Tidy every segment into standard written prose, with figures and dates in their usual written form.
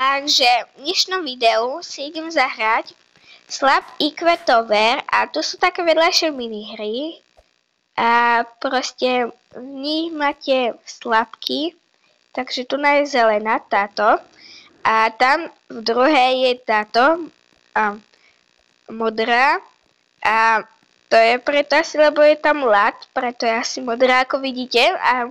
Takže v dnešnom videu si idem zahrať Slab Equetover a tu sú také vedľajšie minihry a proste v nich máte slabky, takže tu je zelená táto a tam v druhej je táto modrá a to je preto asi, lebo je tam ľad, preto je asi modrá, ako vidíte a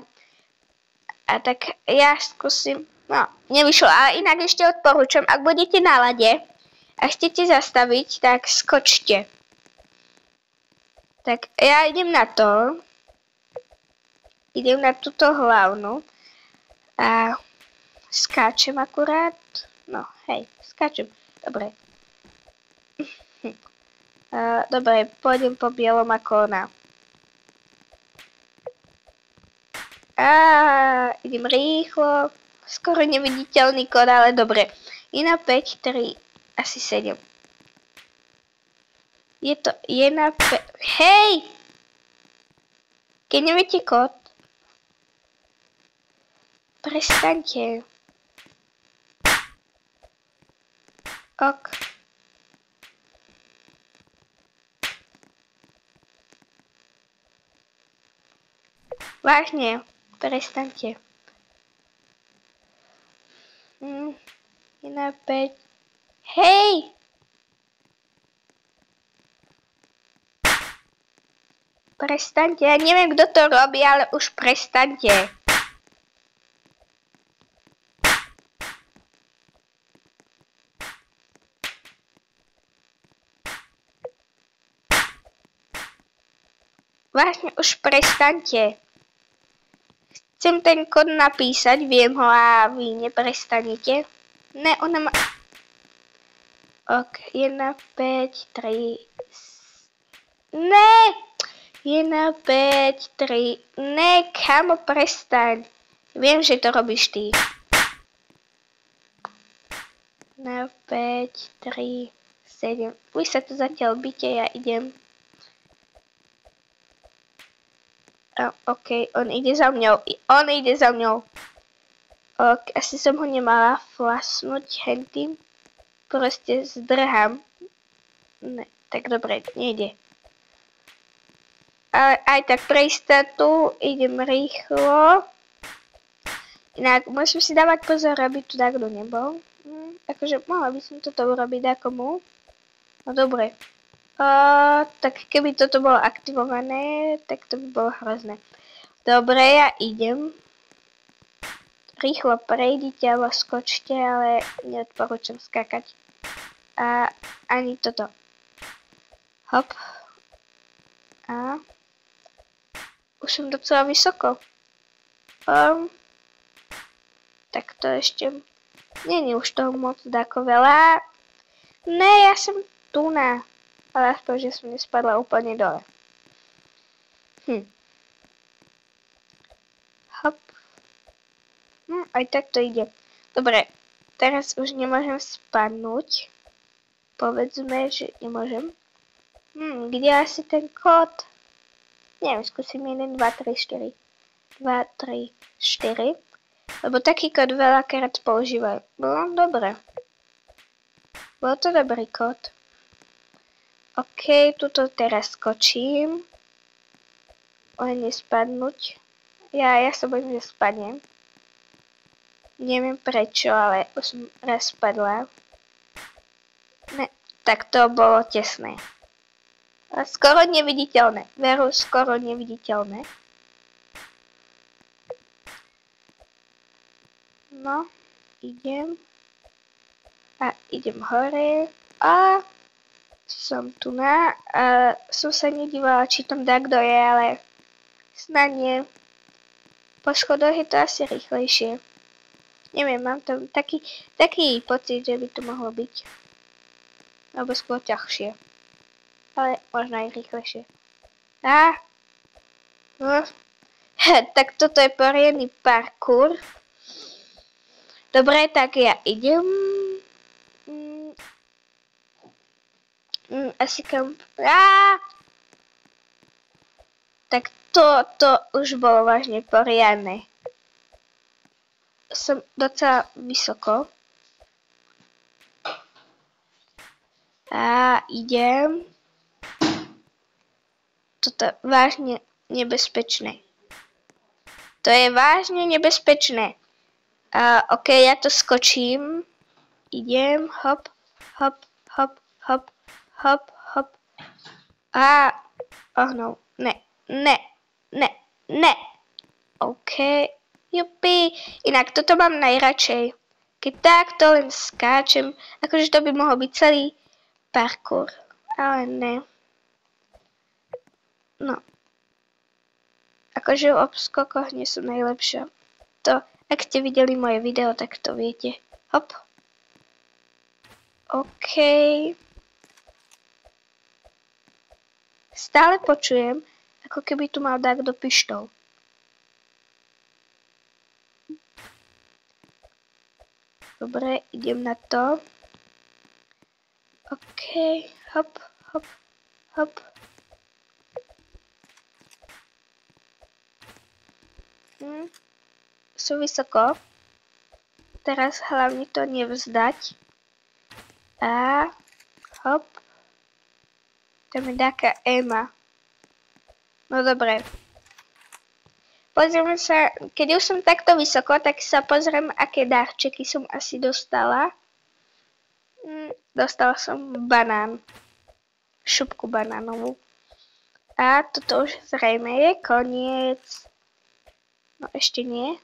tak ja skúsim. No, nevyšlo, ale inak ešte odporúčam, ak budete na lade a chcete zastaviť, tak skočte. Tak ja idem na to. Idem na túto hlavnú a skáčem akurát. No, hej, skáčem. Dobre. Dobre, pôjdem po bielom ako ona. Idem rýchlo. Skoro neviditeľný kód, ale dobre. Je na 5, 3, asi 7. Je na 5. Hej! Keď neviete kód, prestaňte. Ok. Vážne, prestaňte. Je na 5. Hej! Prestaňte, ja neviem, kto to robí, ale už prestaňte. Vážne, už prestaňte. Chcem ten kód napísať, viem ho a vy neprestanete. Ne, ona má... Ok, je na 5, 3... Ne! Je na 5, 3... Ne, kamo, prestaň. Viem, že to robíš ty. Na 5, 3, 7... Vy sa tu zatiaľ byte, ja idem. Ok, on ide za mňou. Ok, asi som ho nemala flasnúť hentým. Proste zdrhám. Ne, tak dobre, nejde. Ale aj tak pre istotu idem rýchlo. Inak musím si dávať pozor, aby tu takto nebol. Akože mohla by som toto urobiť akomu. No dobre. Tak keby toto bolo aktivované, tak to by bolo hrozné. Dobre, ja idem. Rýchlo prejdite alebo skočte, ale neodporúčam skákať. A ani toto. Hop. A už som docela vysoko. Tak to ešte není už toho moc dáko veľa. Ne, ja som tu na. Ale aspoň, že som nespadla úplne dole. Hop. Aj tak to ide. Dobre, teraz už nemôžem spadnúť. Povedzme, že nemôžem. Kde asi ten kód? Neviem, skúsim 1, 2, 3, 4. 2, 3, 4. Lebo taký kód veľakrát používajú. Bolo dobre. Bol to dobrý kód. Ok, tuto teraz skočím. Len nespadnúť. Ja sa bojím, že spadnem. Neviem prečo, ale už som raz spadla. Ne, tak to bolo tesné. A skoro neviditeľné. Veru, skoro neviditeľné. No, idem. A idem hore. A som tu na. A som sa nedívala, či tam kto je, ale snad nie. Po schodoch je to asi rýchlejšie. Neviem, mám tam taký pocit, že by to mohlo byť. Alebo skôr ťažšie. Ale možno aj rýchlejšie. Tak toto je poriadny parkour. Dobre, tak ja idem. Asi kam... Tak to už bolo vážne poriadne. Som docela vysoko. A idem. Toto je vážne nebezpečné. To je vážne nebezpečné. OK, ja to skočím. Idem, hop, hop, hop, hop, hop, hop. Oh no, ne. OK, jupi. Inak toto mám najradšej. Keď takto len skáčem, akože to by mohol byť celý parkour. Ale ne. No. Akože v obskokoch nie som najlepšia. To, ak ste videli moje video, tak to viete. Hop. OK. Stále počujem, ako keby tu mal dať do pištol. Dobre, idem na to. OK. Hop, hop, hop. Sú vysoko. Teraz hlavne to nevzdať. A hop. Tam je taká Ema. No dobre. Pozrieme sa, keď už som takto vysoko, tak sa pozriem, aké darčeky som asi dostala. Dostala som banán. Šupku banánovú. A toto už zrejme je koniec. No ešte nie.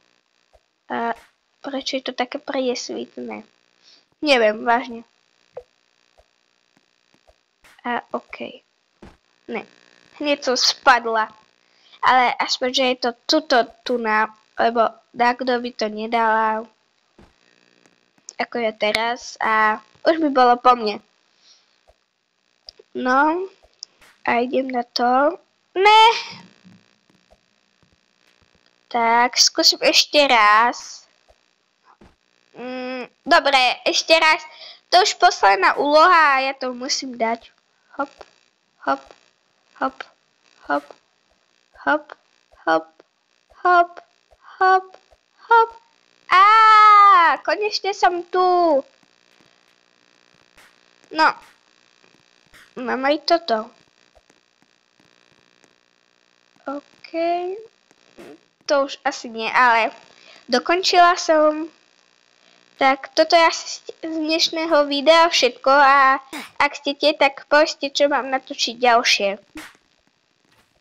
A prečo je to také priesvitné? Neviem, vážne. A OK. Ne. Hneď som spadla. Ale aspoň, že je to tuto tuna, lebo kto by to nedala. Ako je teraz. A už by bolo po mne. No. A idem na to. Ne. Tak, skúsim ešte raz. Dobre, ešte raz. To už posledná úloha a ja to musím dať. Hop, hop, hop, hop, hop, hop, hop, hop, hop. Konečne som tu. No. Mám aj toto. OK. To už asi nie, ale dokončila som. Tak toto je asi z dnešného videa všetko a ak chcete, tak povedzte, čo mám natočiť ďalšie.